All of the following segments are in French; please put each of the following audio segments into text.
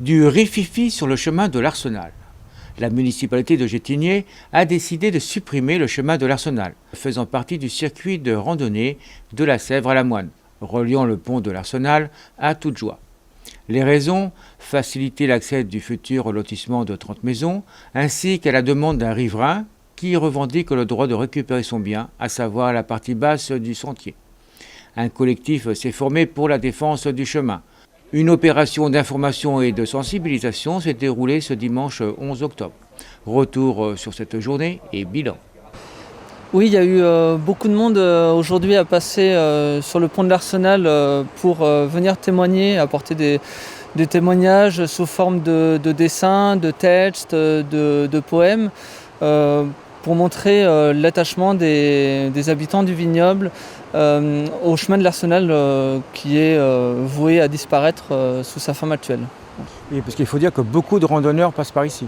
Du rififi sur le chemin de l'Arsenal. La municipalité de Gétigné a décidé de supprimer le chemin de l'Arsenal, faisant partie du circuit de randonnée de la Sèvre à la Moine, reliant le pont de l'Arsenal à Toutejoie. Les raisons, faciliter l'accès du futur lotissement de 30 maisons, ainsi qu'à la demande d'un riverain qui revendique le droit de récupérer son bien, à savoir la partie basse du sentier. Un collectif s'est formé pour la défense du chemin. Une opération d'information et de sensibilisation s'est déroulée ce dimanche 11 octobre. Retour sur cette journée et bilan. Oui, il y a eu beaucoup de monde aujourd'hui à passer sur le pont de l'Arsenal pour venir témoigner, apporter des témoignages sous forme de dessins, de textes, de poèmes, pour montrer l'attachement des habitants du vignoble au chemin de l'Arsenal qui est voué à disparaître sous sa forme actuelle. Oui, parce qu'il faut dire que beaucoup de randonneurs passent par ici.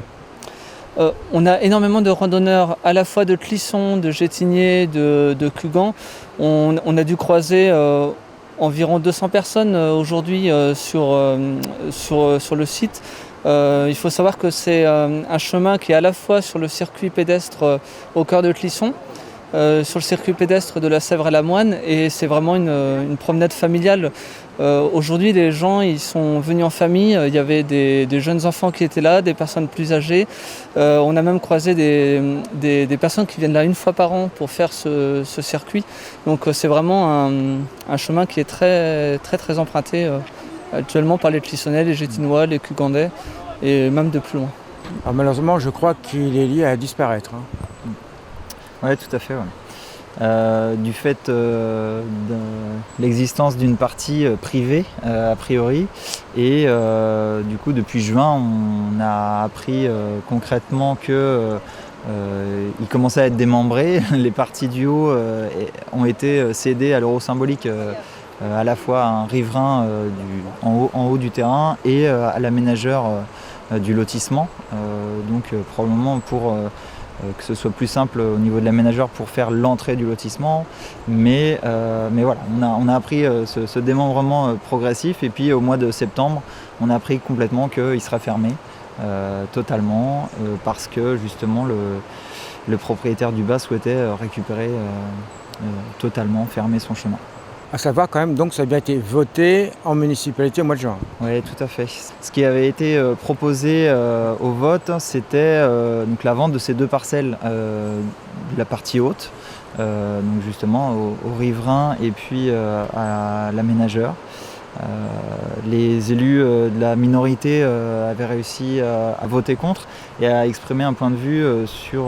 On a énormément de randonneurs à la fois de Clisson, de Gétigné, de Cugan. On a dû croiser environ 200 personnes aujourd'hui sur le site. Il faut savoir que c'est un chemin qui est à la fois sur le circuit pédestre au cœur de Clisson, sur le circuit pédestre de la Sèvre à la Moine, et c'est vraiment une promenade familiale. Aujourd'hui, les gens ils sont venus en famille, il y avait des jeunes enfants qui étaient là, des personnes plus âgées. On a même croisé des personnes qui viennent là une fois par an pour faire ce circuit. Donc c'est vraiment un chemin qui est très, très, très emprunté actuellement par les Clissonnais, les Gétinois, les Cugandais et même de plus loin. Alors, malheureusement, je crois qu'il est lié à disparaître. Oui, tout à fait. Ouais. Du fait de l'existence d'une partie privée, a priori, et du coup, depuis juin, on a appris concrètement que il commençait à être démembré. Les parties du haut ont été cédées à l'euro symbolique, à la fois à un riverain en haut du terrain et à l'aménageur du lotissement. Donc probablement pour que ce soit plus simple au niveau de l'aménageur pour faire l'entrée du lotissement. Mais voilà, on a appris ce démembrement progressif, et puis au mois de septembre, on a appris complètement qu'il sera fermé totalement, parce que justement le propriétaire du bas souhaitait récupérer totalement, fermer son chemin. À savoir quand même, donc ça a bien été voté en municipalité au mois de juin. Oui, tout à fait. Ce qui avait été proposé au vote, c'était donc la vente de ces deux parcelles de la partie haute, donc justement aux riverains et puis à l'aménageur. Les élus de la minorité avaient réussi à voter contre et à exprimer un point de vue sur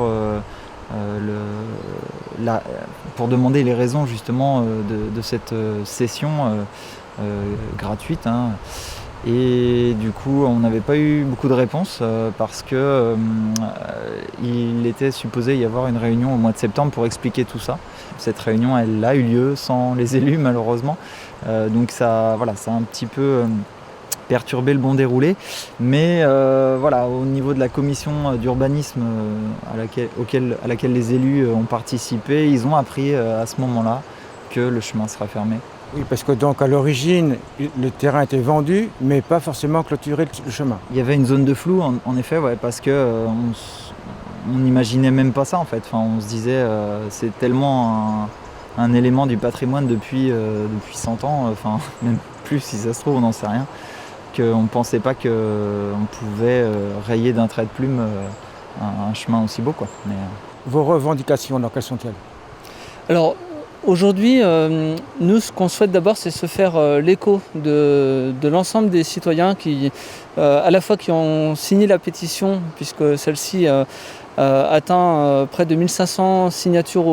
pour demander les raisons justement de cette cession gratuite. Et du coup, on n'avait pas eu beaucoup de réponses parce que il était supposé y avoir une réunion au mois de septembre pour expliquer tout ça. Cette réunion, elle a eu lieu sans les élus malheureusement. Donc ça a un petit peu perturber le bon déroulé, mais voilà, au niveau de la commission d'urbanisme à laquelle les élus ont participé, ils ont appris à ce moment-là que le chemin sera fermé. Oui, parce que donc à l'origine, le terrain était vendu, mais pas forcément clôturé le chemin. Il y avait une zone de flou, en effet, ouais, parce que on n'imaginait même pas ça en fait. Enfin, on se disait c'est tellement un élément du patrimoine depuis 100 ans, enfin même plus si ça se trouve, on n'en sait rien. On ne pensait pas qu'on pouvait rayer d'un trait de plume un chemin aussi beau, quoi. Vos revendications, dans quelles sont-elles ? Alors aujourd'hui, nous ce qu'on souhaite d'abord, c'est se faire l'écho de l'ensemble des citoyens qui, à la fois qui ont signé la pétition, puisque celle-ci atteint près de 1500 signatures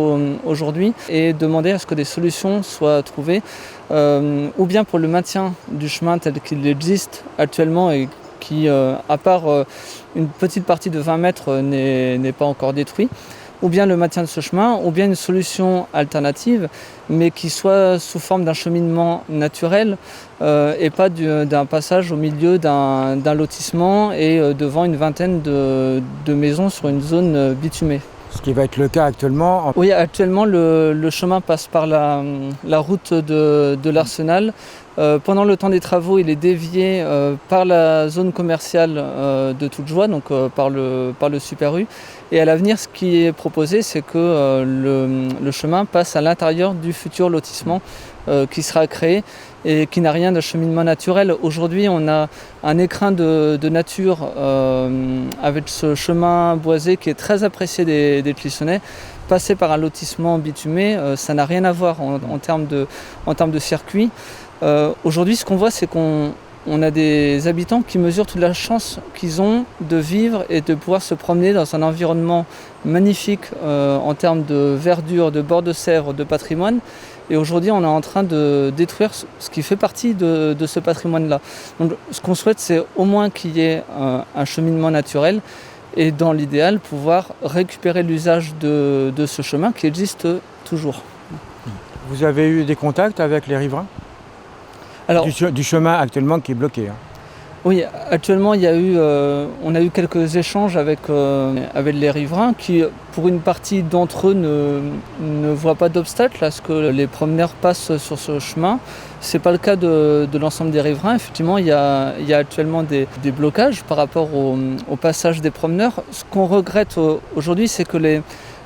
aujourd'hui, et demander à ce que des solutions soient trouvées, ou bien pour le maintien du chemin tel qu'il existe actuellement et qui, à part une petite partie de 20 mètres, n'est pas encore détruit, ou bien le maintien de ce chemin, ou bien une solution alternative, mais qui soit sous forme d'un cheminement naturel et pas d'un passage au milieu d'un lotissement et devant une vingtaine de maisons sur une zone bitumée. Ce qui va être le cas actuellement. Oui, actuellement, le chemin passe par la route de l'Arsenal. Pendant le temps des travaux, il est dévié par la zone commerciale de Toutejoie, donc par le Super U. Et à l'avenir, ce qui est proposé, c'est que le chemin passe à l'intérieur du futur lotissement qui sera créé et qui n'a rien de cheminement naturel. Aujourd'hui, on a un écrin de nature avec ce chemin boisé qui est très apprécié des Clissonnais. Passer par un lotissement bitumé, ça n'a rien à voir en termes de circuit. Aujourd'hui, ce qu'on voit, c'est qu'on a des habitants qui mesurent toute la chance qu'ils ont de vivre et de pouvoir se promener dans un environnement magnifique en termes de verdure, de bords de Sèvres, de patrimoine. Et aujourd'hui, on est en train de détruire ce qui fait partie de ce patrimoine-là. Donc, ce qu'on souhaite, c'est au moins qu'il y ait un cheminement naturel et dans l'idéal, pouvoir récupérer l'usage de ce chemin qui existe toujours. Vous avez eu des contacts avec les riverains? Alors, Du chemin actuellement qui est bloqué. oui, actuellement, on a eu quelques échanges avec les riverains qui, pour une partie d'entre eux, ne voient pas d'obstacle à ce que les promeneurs passent sur ce chemin. Ce n'est pas le cas de l'ensemble des riverains. Effectivement, il y a actuellement des blocages par rapport au passage des promeneurs. Ce qu'on regrette aujourd'hui, c'est que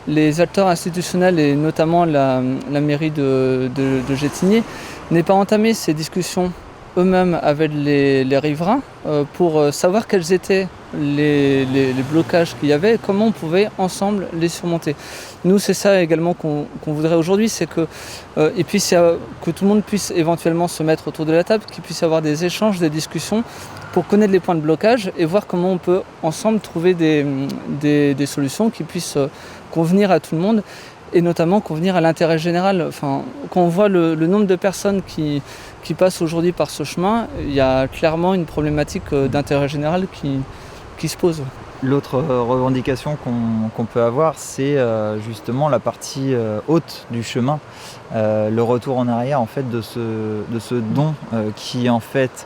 les acteurs institutionnels et notamment la mairie de Gétigné n'aient pas entamé ces discussions eux-mêmes avec les riverains pour savoir quels étaient les blocages qu'il y avait et comment on pouvait ensemble les surmonter. Nous, c'est ça également qu'on voudrait aujourd'hui, c'est que tout le monde puisse éventuellement se mettre autour de la table, qu'il puisse y avoir des échanges, des discussions pour connaître les points de blocage et voir comment on peut ensemble trouver des solutions qui puissent convenir à tout le monde et notamment convenir à l'intérêt général. Enfin, quand on voit le nombre de personnes qui passent aujourd'hui par ce chemin, il y a clairement une problématique d'intérêt général qui se pose. L'autre revendication qu'on peut avoir, c'est justement la partie haute du chemin, le retour en arrière en fait de ce don qui en fait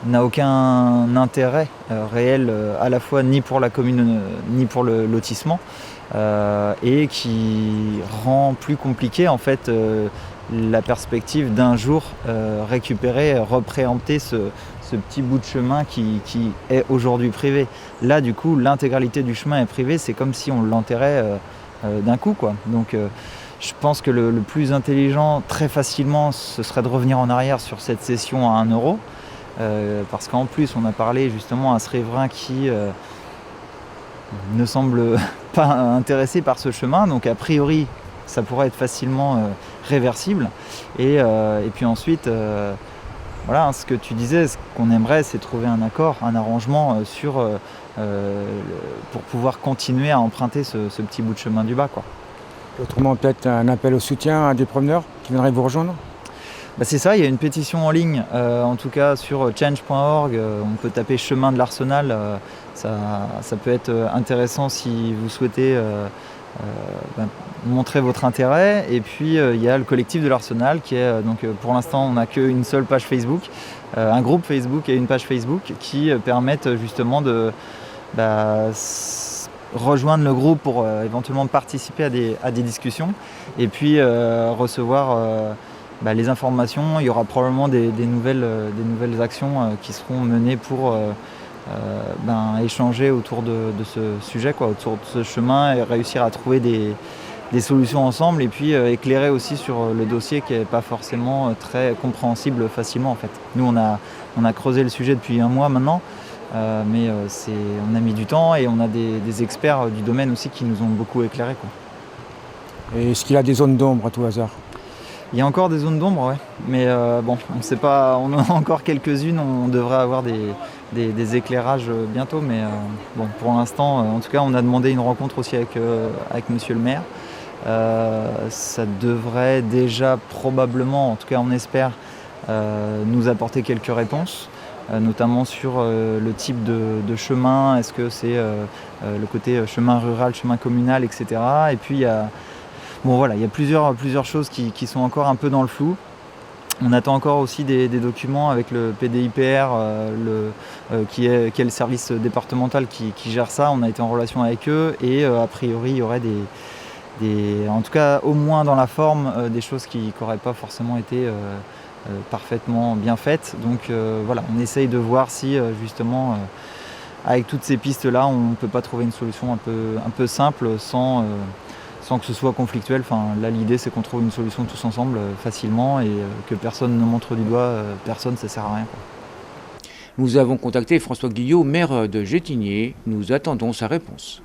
n'a aucun intérêt réel à la fois ni pour la commune ni pour le lotissement et qui rend plus compliqué en fait la perspective d'un jour récupérer, repréempter ce petit bout de chemin qui est aujourd'hui privé. Là, du coup, l'intégralité du chemin est privée, c'est comme si on l'enterrait d'un coup, quoi. Donc, je pense que le plus intelligent, très facilement, ce serait de revenir en arrière sur cette cession à 1 euro. Parce qu'en plus, on a parlé justement à ce riverain qui ne semble pas intéressé par ce chemin. Donc, a priori, ça pourrait être facilement réversible. Et puis ensuite... Voilà, ce que tu disais, ce qu'on aimerait, c'est trouver un accord, un arrangement pour pouvoir continuer à emprunter ce petit bout de chemin du bas, quoi. Autrement, peut-être un appel au soutien à des promeneurs qui viendraient vous rejoindre? C'est ça, il y a une pétition en ligne, en tout cas sur change.org, on peut taper chemin de l'Arsenal, ça peut être intéressant si vous souhaitez montrer votre intérêt. Et puis il y a le collectif de l'Arsenal qui est pour l'instant on n'a qu'une seule page Facebook, un groupe Facebook et une page Facebook qui permettent justement de rejoindre le groupe pour éventuellement participer à des discussions et puis recevoir les informations. Il y aura probablement des nouvelles actions qui seront menées pour échanger autour de ce sujet, quoi, autour de ce chemin et réussir à trouver des solutions ensemble et puis éclairer aussi sur le dossier qui n'est pas forcément très compréhensible facilement en fait. Nous on a creusé le sujet depuis 1 mois maintenant, mais on a mis du temps et on a des experts du domaine aussi qui nous ont beaucoup éclairé, quoi. Et est-ce qu'il y a des zones d'ombre à tout hasard? Il y a encore des zones d'ombre, ouais. Mais on ne sait pas, on en a encore quelques-unes, on devrait avoir des éclairages bientôt, mais pour l'instant, en tout cas, on a demandé une rencontre aussi avec monsieur le maire. Ça devrait déjà probablement, en tout cas on espère, nous apporter quelques réponses, notamment sur le type de chemin, est-ce que c'est le côté chemin rural, chemin communal, etc. Et puis il y a plusieurs choses qui sont encore un peu dans le flou. On attend encore aussi des documents avec le PDIPR, qui est le service départemental qui gère ça. On a été en relation avec eux et a priori il y aurait en tout cas au moins dans la forme, des choses qui n'auraient pas forcément été parfaitement bien faites. Donc voilà, on essaye de voir si justement avec toutes ces pistes-là, on ne peut pas trouver une solution un peu simple sans que ce soit conflictuel. Enfin, là, l'idée, c'est qu'on trouve une solution tous ensemble facilement et que personne ne montre du doigt personne, ça sert à rien, quoi. Nous avons contacté François Guillot, maire de Gétigné. Nous attendons sa réponse.